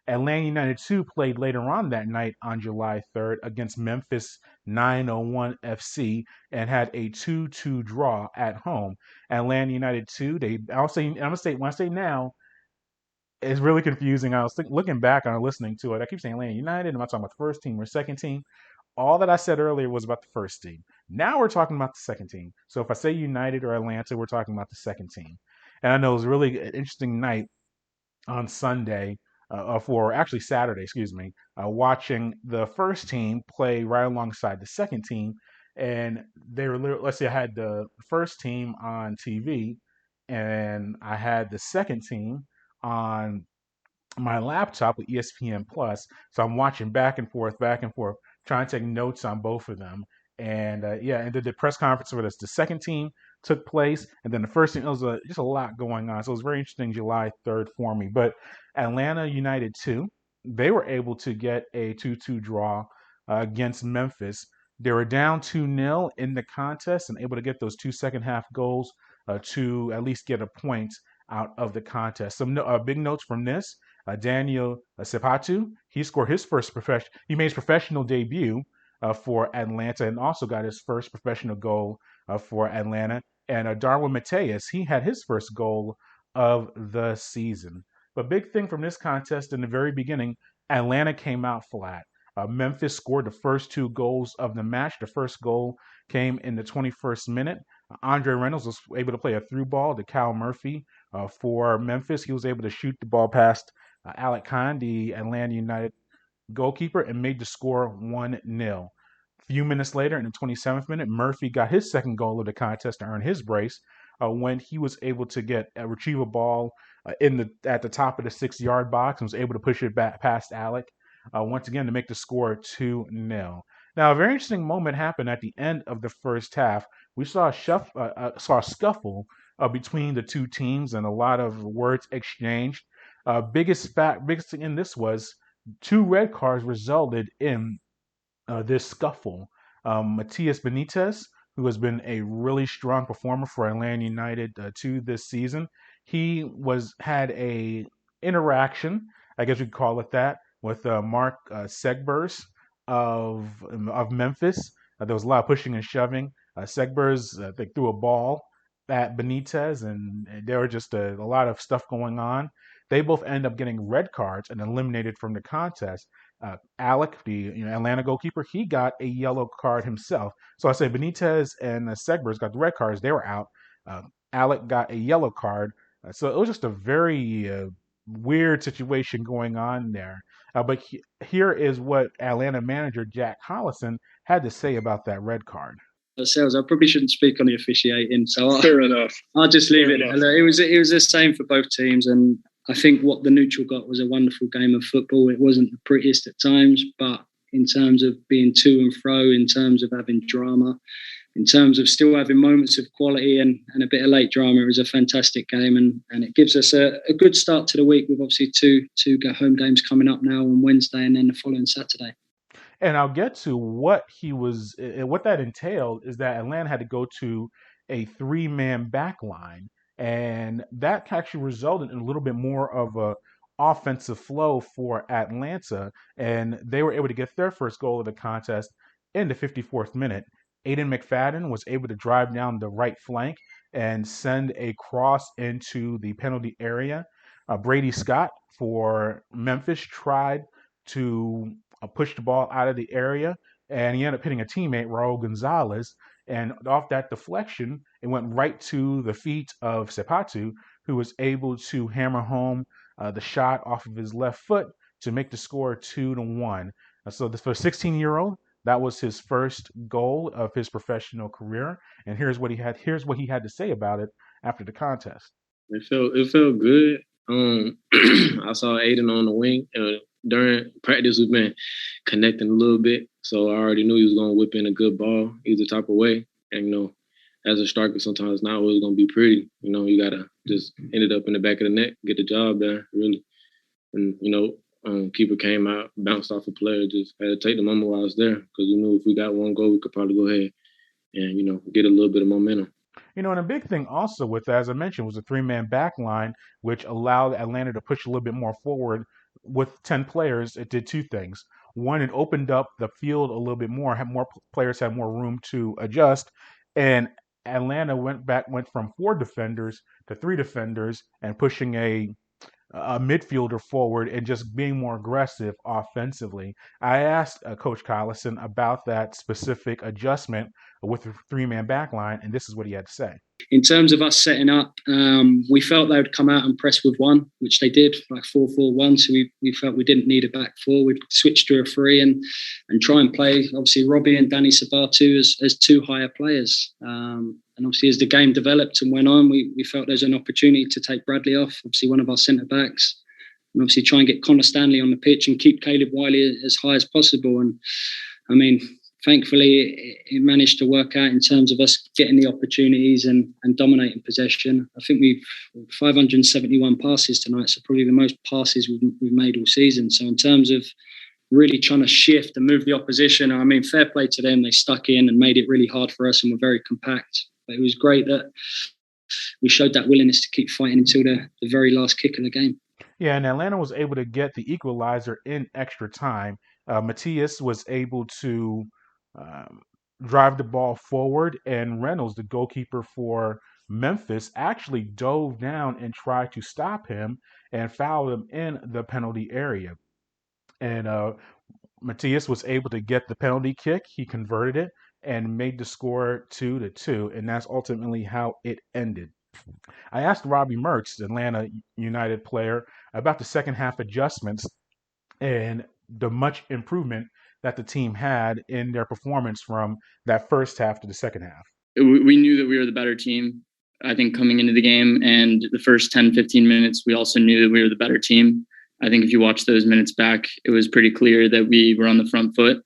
Atlanta United 2 played later on that night on July 3rd against Memphis 901 FC and had a 2-2 draw at home. Atlanta United 2, I'm gonna say when I say now, it's really confusing. I was looking back on listening to it. I keep saying Atlanta United. Am I talking about the first team or second team? All that I said earlier was about the first team. Now we're talking about the second team. So if I say United or Atlanta, we're talking about the second team. And I know it was really an interesting night on Sunday, for actually Saturday, excuse me, watching the first team play right alongside the second team. And they were, let's say I had the first team on TV and I had the second team on my laptop with ESPN Plus. So I'm watching back and forth, trying to take notes on both of them. And yeah, and the press conference for this, the second team took place, and then the first team. It was just a lot going on. So it was very interesting July 3rd for me. But Atlanta United 2, they were able to get a 2-2 draw against Memphis. They were down 2-0 in the contest and able to get those two second half goals to at least get a point out of the contest. Some big notes from this. Danial Sebhatu, he made his professional debut for Atlanta and also got his first professional goal for Atlanta. And Darwin Mateus, he had his first goal of the season. But big thing from this contest in the very beginning, Atlanta came out flat. Memphis scored the first two goals of the match. The first goal came in the 21st minute. Andre Reynolds was able to play a through ball to Cal Murphy for Memphis. He was able to shoot the ball past Alec Khan, the Atlanta United goalkeeper, and made the score 1-0. A few minutes later, in the 27th minute, Murphy got his second goal of the contest to earn his brace when he was able to retrieve a ball at the top of the 6-yard box and was able to push it back past Alec once again to make the score 2-0. Now, a very interesting moment happened at the end of the first half. We saw a scuffle between the two teams and a lot of words exchanged. Biggest thing in this was two red cards resulted in this scuffle. Matias Benitez, who has been a really strong performer for Atlanta United too this season, he had a interaction, I guess we could call it that, with Mark Segbers of Memphis. There was a lot of pushing and shoving. Segbers, they threw a ball at Benitez, and there were just a lot of stuff going on. They both end up getting red cards and eliminated from the contest. Alec, the Atlanta goalkeeper, he got a yellow card himself. So I say Benitez and Segbers got the red cards; they were out. Uh, Alec got a yellow card. So it was just a very weird situation going on there. But here is what Atlanta manager Jack Collison had to say about that red card. Ourselves, I probably shouldn't speak on the officiating, so fair enough. I'll just leave it. It was the same for both teams, and I think what the neutral got was a wonderful game of football. It wasn't the prettiest at times, but in terms of being to and fro, in terms of having drama, in terms of still having moments of quality and a bit of late drama, it was a fantastic game, and it gives us a good start to the week with obviously two home games coming up now on Wednesday and then the following Saturday. And I'll get to what that entailed is that Atlanta had to go to a 3-man back line, and that actually resulted in a little bit more of a offensive flow for Atlanta, and they were able to get their first goal of the contest in the 54th minute. Aiden McFadden was able to drive down the right flank and send a cross into the penalty area. Brady Scott for Memphis tried to pushed the ball out of the area, and he ended up hitting a teammate, Raul Gonzalez. And off that deflection, it went right to the feet of Sebhatu, who was able to hammer home the shot off of his left foot to make the score 2-1. So for a 16-year-old, that was his first goal of his professional career. And here's what he had to say about it after the contest. It felt good. I saw Aiden on the wing. During practice, we've been connecting a little bit, so I already knew he was going to whip in a good ball either type of way. And, as a striker, sometimes it's not always going to be pretty. You got to just end it up in the back of the net, get the job done, really. And, keeper came out, bounced off a player, just had to take the moment while I was there because we knew if we got one goal, we could probably go ahead and, get a little bit of momentum. And a big thing also with that, as I mentioned, was a 3-man back line, which allowed Atlanta to push a little bit more forward with 10 players, it did two things. One, it opened up the field a little bit more, had more players had more room to adjust, and Atlanta went from 4 defenders to 3 defenders and pushing a midfielder forward and just being more aggressive offensively. I asked Coach Collison about that specific adjustment with the 3-man back line, and this is what he had to say. In terms of us setting up, we felt they would come out and press with 1, which they did, like 4-4-1. So we felt we didn't need a back 4. We'd switch to a 3 and try and play, obviously, Robbie and Sebhatu as 2 higher players. And obviously, as the game developed and went on, we felt there's an opportunity to take Bradley off, obviously one of our centre-backs, and obviously try and get Connor Stanley on the pitch and keep Caleb Wiley as high as possible. And, I mean, thankfully, it managed to work out in terms of us getting the opportunities and dominating possession. I think we've 571 passes tonight, so probably the most passes we've made all season. So in terms of really trying to shift and move the opposition, I mean, fair play to them. They stuck in and made it really hard for us and were very compact. But it was great that we showed that willingness to keep fighting until the very last kick of the game. Yeah, and Atlanta was able to get the equalizer in extra time. Matthias was able to drive the ball forward, and Reynolds, the goalkeeper for Memphis, actually dove down and tried to stop him and fouled him in the penalty area. And Matthias was able to get the penalty kick. He converted it and made the score 2-2, and that's ultimately how it ended. I asked Robbie Mertz, the Atlanta United player, about the second half adjustments and the much improvement that the team had in their performance from that first half to the second half. We knew that we were the better team, I think, coming into the game. And the first 10, 15 minutes, we also knew that we were the better team. I think if you watch those minutes back, it was pretty clear that we were on the front foot.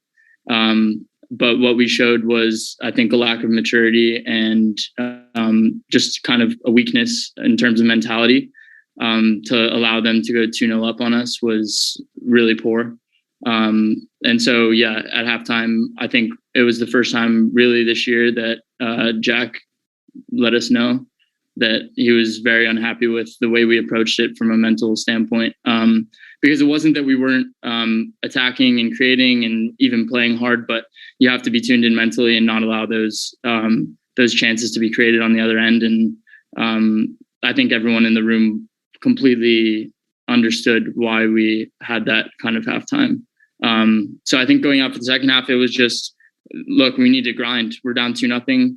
But what we showed was, I think, a lack of maturity and just kind of a weakness in terms of mentality. To allow them to go 2-0 up on us was really poor. And so, yeah, at halftime, I think it was the first time really this year that Jack let us know that he was very unhappy with the way we approached it from a mental standpoint. Because it wasn't that we weren't attacking and creating and even playing hard, but you have to be tuned in mentally and not allow those chances to be created on the other end. And I think everyone in the room completely understood why we had that kind of halftime. So I think going out for the second half, it was just, look, we need to grind. We're down 2-0.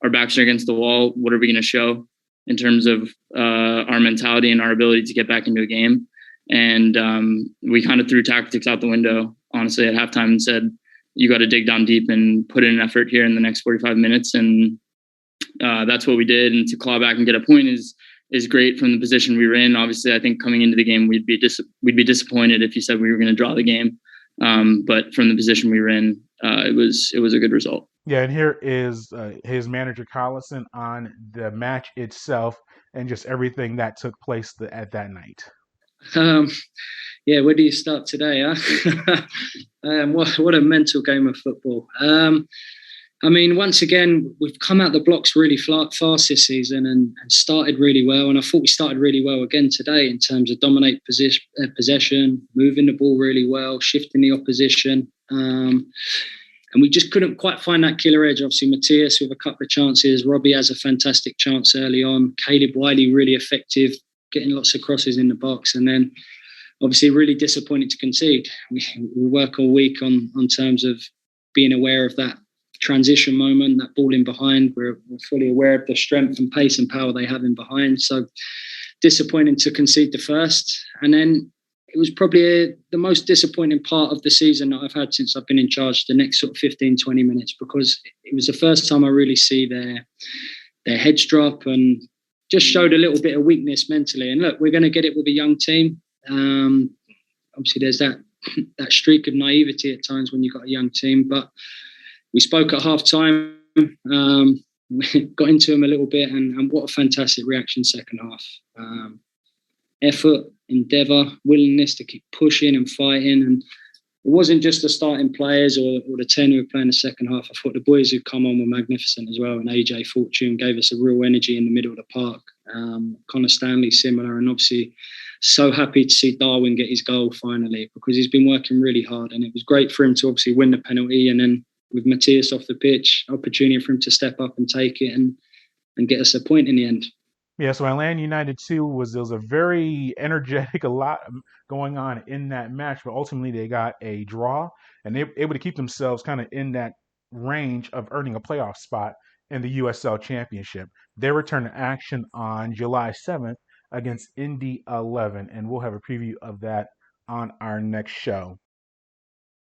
Our backs are against the wall. What are we going to show in terms of our mentality and our ability to get back into a game? And we kind of threw tactics out the window, honestly, at halftime and said, you got to dig down deep and put in an effort here in the next 45 minutes. And that's what we did. And to claw back and get a point is great from the position we were in. Obviously, I think coming into the game, we'd be disappointed if you said we were going to draw the game. But from the position we were in, it was a good result. Yeah, and here is his manager Collison on the match itself and just everything that took place at that night. Yeah, where do you start today? Huh? What a mental game of football. I mean, once again, we've come out the blocks really fast this season and started really well. And I thought we started really well again today in terms of dominate possession, moving the ball really well, shifting the opposition. And we just couldn't quite find that killer edge. Obviously, Matthias with a couple of chances. Robbie has a fantastic chance early on. Caleb Wiley really effective, getting lots of crosses in the box. And then obviously really disappointed to concede. We work all week on terms of being aware of that transition moment, that ball in behind. We're fully aware of the strength and pace and power they have in behind. So disappointing to concede the first. And then it was probably the most disappointing part of the season that I've had since I've been in charge, the next sort of 15, 20 minutes, because it was the first time I really see their heads drop and just showed a little bit of weakness mentally. And look, we're going to get it with a young team. Obviously, there's that streak of naivety at times when you've got a young team. But we spoke at half time, we got into them a little bit, and what a fantastic reaction second half. Effort, endeavour, willingness to keep pushing and fighting. And it wasn't just the starting players or the 10 who were playing the second half. I thought the boys who'd come on were magnificent as well. And AJ Fortune gave us a real energy in the middle of the park. Connor Stanley, similar. And obviously so happy to see Darwin get his goal finally, because he's been working really hard, and it was great for him to obviously win the penalty, and then with Matthias off the pitch, opportunity for him to step up and take it and get us a point in the end. Yeah, so Atlanta United 2 was a very energetic, a lot going on in that match, but ultimately they got a draw and they were able to keep themselves kind of in that range of earning a playoff spot in the USL Championship. They return to action on July 7th against Indy 11, and we'll have a preview of that on our next show.